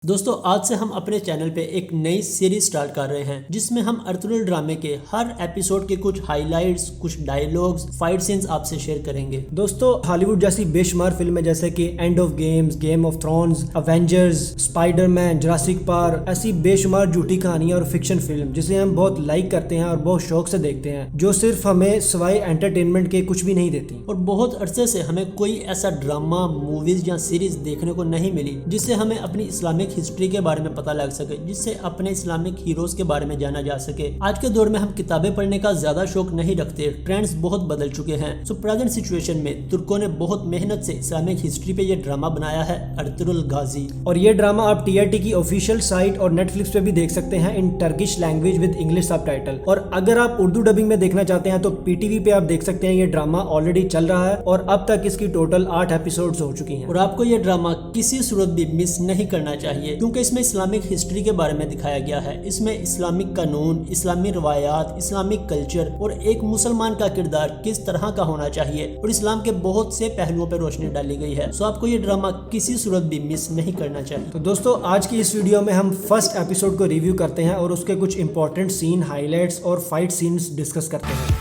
दोस्तों आज से हम अपने चैनल पे एक नई सीरीज स्टार्ट कर रहे हैं जिसमें हम अर्तुगरुल ड्रामे के हर एपिसोड के कुछ हाइलाइट्स, कुछ डायलॉग्स, फाइट सीन्स आपसे शेयर करेंगे। दोस्तों हॉलीवुड जैसी बेशुमार फिल्में जैसे कि end of games, game of thrones, Avengers, Spiderman, Jurassic park, ऐसी बेशुमार झूठी कहानियां और फिक्शन फिल्म जिसे हम बहुत लाइक करते हैं और बहुत शौक से देखते हैं, जो सिर्फ हमें सिवाय एंटरटेनमेंट के कुछ भी नहीं देती। और बहुत अरसे से हमें कोई ऐसा ड्रामा, मूवीज या सीरीज देखने को नहीं मिली जिससे हमें अपनी इस्लामिक हिस्ट्री के बारे में पता लग सके, जिससे अपने इस्लामिक हीरोज के बारे में जाना जा सके। आज के दौर में हम किताबें पढ़ने का ज्यादा शौक नहीं रखते, ट्रेंड्स बहुत बदल चुके हैं। सो प्रेजेंट सिचुएशन में तुर्कों ने बहुत मेहनत से इस्लामिक हिस्ट्री पे ये ड्रामा बनाया है, अर्तुगरुल गाजी। और ये ड्रामा आप टीआरटी की ऑफिशियल साइट और नेटफ्लिक्स पे भी देख सकते हैं in Turkish language with English subtitle. और अगर आप उर्दू डबिंग में देखना चाहते हैं तो पीटीवी पे आप देख सकते हैं। ये ड्रामा ऑलरेडी चल रहा है और अब तक इसकी टोटल 8 एपिसोड्स हो चुकी हैं। और आपको ये ड्रामा किसी सूरत भी मिस नहीं करना चाहिए, क्योंकि इसमें इस्लामिक हिस्ट्री के बारे में दिखाया गया है। इसमें इस्लामिक कानून, इस्लामी रवायात, इस्लामिक कल्चर और एक मुसलमान का किरदार किस तरह का होना चाहिए और इस्लाम के बहुत से पहलुओं पर रोशनी डाली गई है। सो आपको ये ड्रामा किसी सूरत भी मिस नहीं करना चाहिए। तो दोस्तों आज की इस वीडियो में हम फर्स्ट एपिसोड को रिव्यू करते हैं और उसके कुछ इंपॉर्टेंट सीन, हाइलाइट्स और फाइट सीन्स डिस्कस करते हैं।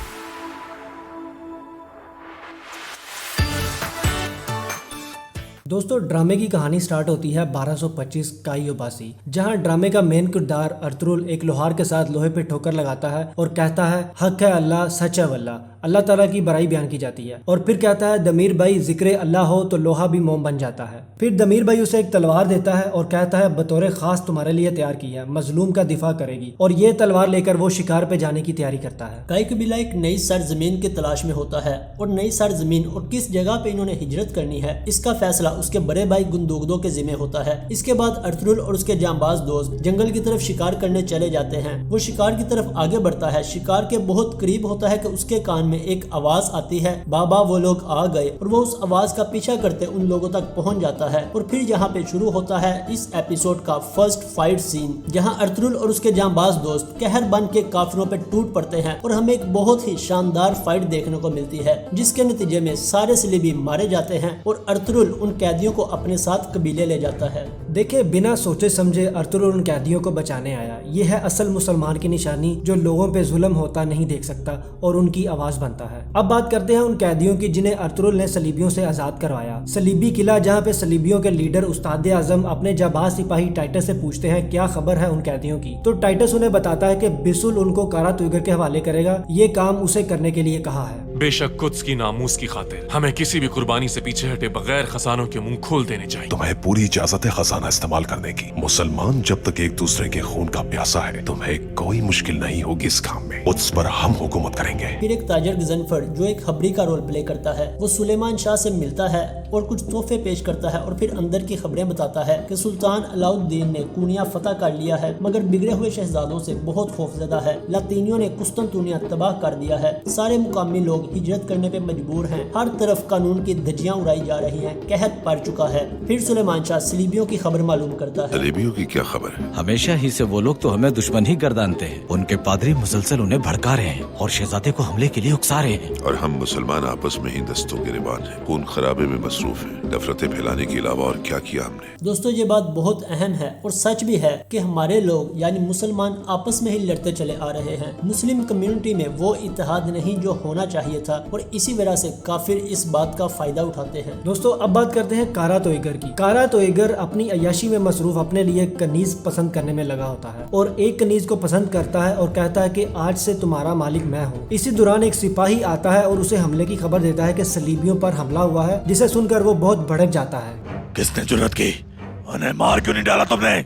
दोस्तों ड्रामे की कहानी स्टार्ट होती है 1225 काईयोबासी, जहां ड्रामे का मेन किरदार अर्तुगरुल एक लोहार के साथ लोहे पे ठोकर लगाता है और कहता है हक है अल्लाह, सच है वल्लाह। अल्लाह ताला की बड़ाई बयान की जाती है। और फिर कहता है दमीर भाई जिक्र अल्लाह हो तो लोहा भी मोम बन जाता है। फिर दमीर भाई उसे एक तलवार देता है और कहता है बतौर खास तुम्हारे लिए तैयार की है, मजलूम का दिफा करेगी। और ये तलवार लेकर वो शिकार पे जाने की तैयारी करता है। काई कबीला एक नई सरजमीन की तलाश में होता है और नई सरजमीन और किस जगह पे इन्होंने हिजरत करनी है, इसका फैसला उसके बड़े भाई गुंदुगदो के जिम्मे होता है। इसके बाद अर्तुगरुल और उसके जांबाज दोस्त जंगल की तरफ शिकार करने चले जाते हैं। वो शिकार की तरफ आगे बढ़ता है, शिकार के बहुत करीब होता है कि उसके कान में एक आवाज आती है, बाबा वो लोग आ गए। और वो उस आवाज का पीछा करते उन लोगों तक पहुंच जाता है। और फिर यहाँ पे शुरू होता है इस एपिसोड का फर्स्ट फाइट सीन, जहाँ अर्तुगरुल और उसके जांबाज दोस्त कहर बन के काफिरों पे टूट पड़ते हैं और हमें एक बहुत ही शानदार फाइट देखने को मिलती है, जिसके नतीजे में सारे सलीबी मारे जाते हैं और अर्तुगरुल उन कैदियों को अपने साथ कबीले ले जाता है। देखिए बिना सोचे समझे अर्तुगरुल उन कैदियों को बचाने आया। ये है असल मुसलमान की निशानी, जो लोगों पे जुल्म होता नहीं देख सकता और उनकी आवाज बनता है। अब बात करते हैं उन कैदियों की जिन्हें अर्तुगरुल ने सलीबियों से आजाद करवाया। सलीबी किला, जहाँ पे सलीबियों के लीडर उस्ताद आजम अपने जाबाज सिपाही टाइटस से पूछते हैं क्या खबर है उन कैदियों की। तो टाइटस उन्हें बताता है कि बिसुल उनको कारा तुगर के हवाले करेगा। ये काम उसे करने के लिए कहा है। बेशक कुद्स की नामूस की खातिर हमें किसी भी कुर्बानी से पीछे हटे बगैर खजानों के मुंह खोल देने चाहिए। तुम्हें पूरी इजाजत है खजाना इस्तेमाल करने की। मुसलमान जब तक एक दूसरे के खून का प्यासा है, तुम्हें कोई मुश्किल नहीं होगी इस काम में। उस पर हम हुकूमत करेंगे। फिर एक ताजर गजनफर जो एक खबरी का रोल प्ले करता है, वो सुलेमान शाह से मिलता है और कुछ तोहफे पेश करता है और फिर अंदर की खबरें बताता है कि सुल्तान अलाउद्दीन ने कुनिया फतह कर लिया है, मगर बिगड़े हुए शहजादों से बहुत खौफजदा है। लातीनियों ने कुस्तुनतुनिया तबाह कर दिया है। सारे मुकामी लोग हिजरत करने पे मजबूर हैं। हर तरफ कानून की धज्जियां उड़ाई जा रही हैं। कहत पड़ चुका है। फिर सुलेमान शाह सलीबियों की खबर मालूम करता है। सलीबियों की क्या खबर है? हमेशा ही से वो लोग तो हमें दुश्मन ही गर्दानते हैं। उनके पादरी मुसलसल उन्हें भड़का रहे हैं और शहजादे को हमले के लिए उकसा रहे हैं। और हम मुसलमान आपस में ही दस्तों के रिबान हैं, खून खराबे में मसरूफ हैं। नफरतें फैलाने के अलावा और क्या किया हमने? दोस्तों ये बात बहुत अहम है और सच भी है कि हमारे लोग यानी मुसलमान आपस में ही लड़ते चले आ रहे हैं। मुस्लिम कम्युनिटी में वो इत्तेहाद नहीं जो होना चाहिए था और इसी वजह से काफिर इस बात का फायदा उठाते हैं। दोस्तों अब बात करते हैं कारा तोइगर की। कारा तोइगर अपनी अय्याशी में मसरूफ अपने लिए कनीज पसंद करने में लगा होता है और एक कनीज को पसंद करता है और कहता है कि आज से तुम्हारा मालिक मैं हूँ। इसी दौरान एक सिपाही आता है और उसे हमले की खबर देता है कि सलीबियों पर हमला हुआ है, जिसे सुनकर वो बहुत भड़क जाता है। किसने जुर्रत की? उन्हें मार क्यों नहीं डाला तुमने?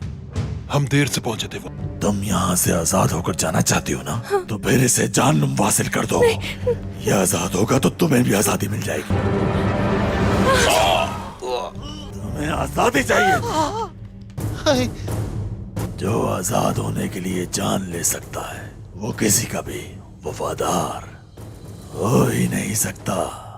हम देर से पहुंचे थे। वो तुम यहाँ से आजाद होकर जाना चाहती हो ना, तो फिर इसे जाननुम हासिल कर दो। ये आजाद होगा तो तुम्हें भी आजादी मिल जाएगी। तुम्हें आजादी चाहिए। जो आजाद होने के लिए जान ले सकता है, वो किसी का भी वफादार हो ही नहीं सकता।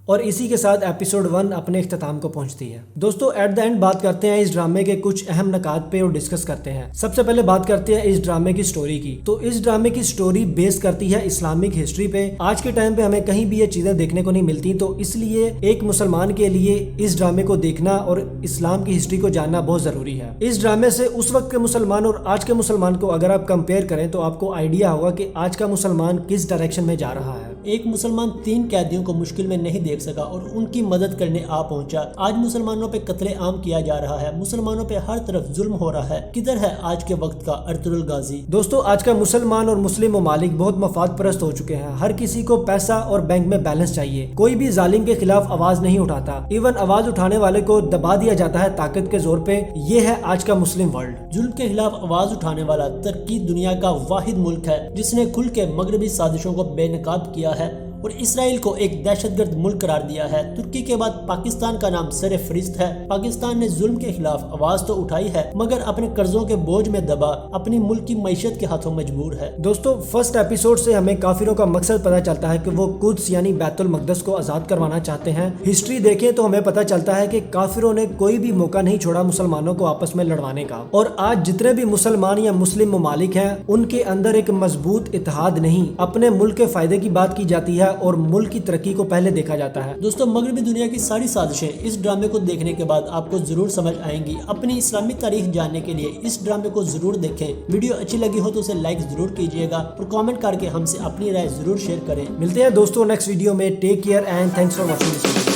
और इसी के साथ एपिसोड 1 अपने इख्तिताम को पहुंचती है। दोस्तों एट द एंड बात करते हैं इस ड्रामे के कुछ अहम नकात पे और डिस्कस करते हैं। सबसे पहले बात करते हैं इस ड्रामे की स्टोरी की। तो इस ड्रामे की स्टोरी बेस करती है इस्लामिक हिस्ट्री पे। आज के टाइम पे हमें कहीं भी ये चीजें देखने को नहीं मिलती, तो इसलिए एक मुसलमान के लिए इस ड्रामे को देखना और इस्लाम की हिस्ट्री को जानना बहुत जरूरी है। इस ड्रामे से उस वक्त के मुसलमान और आज के मुसलमान को अगर आप कंपेयर करें तो आपको आइडिया होगा कि आज का मुसलमान किस डायरेक्शन में जा रहा है। एक मुसलमान 3 कैदियों को मुश्किल में नहीं देख सका और उनकी मदद करने आ पहुंचा। आज मुसलमानों पे कत्ले आम किया जा रहा है, मुसलमानों पे हर तरफ जुल्म हो रहा है। किधर है आज के वक्त का अर्तुगरुल गाजी? दोस्तों आज का मुसलमान और मुस्लिम ममालिक बहुत मफाद परस्त हो चुके हैं। हर किसी को पैसा और बैंक में बैलेंस चाहिए। कोई भी जालिम के खिलाफ आवाज नहीं उठाता। इवन आवाज उठाने वाले को दबा दिया जाता है ताकत के जोर पे। ये है आज का मुस्लिम वर्ल्ड। जुल्म के खिलाफ आवाज उठाने वाला तुर्की दुनिया का वाहिद मुल्क है जिसने खुल के मगरबी साजिशों को बेनकाब किया है और इसराइल को एक दहशतगर्द मुल्क करार दिया है। तुर्की के बाद पाकिस्तान का नाम सरे फरिश्त है। पाकिस्तान ने जुल्म के खिलाफ आवाज तो उठाई है मगर अपने कर्जों के बोझ में दबा अपनी मुल्क की मईशत के हाथों मजबूर है। दोस्तों फर्स्ट एपिसोड से हमें काफिरों का मकसद पता चलता है कि वो कुद्स यानी बैतुल मकदस को आजाद करवाना चाहते हैं। हिस्ट्री देखें तो हमें पता चलता है कि काफिरों ने कोई भी मौका नहीं छोड़ा मुसलमानों को आपस में लड़वाने का। और आज जितने भी मुसलमान या मुस्लिम ममालिक हैं उनके अंदर एक मजबूत इत्तेहाद नहीं, अपने मुल्क के फायदे की बात की जाती है और मुल्क की तरक्की को पहले देखा जाता है। दोस्तों मगरबी दुनिया की सारी साजिशें इस ड्रामे को देखने के बाद आपको जरूर समझ आएंगी। अपनी इस्लामी तारीख जानने के लिए इस ड्रामे को जरूर देखें। वीडियो अच्छी लगी हो तो उसे लाइक जरूर कीजिएगा और कमेंट करके हमसे अपनी राय जरूर शेयर करें। मिलते हैं दोस्तों नेक्स्ट वीडियो में। Take care and thanks for watching this video.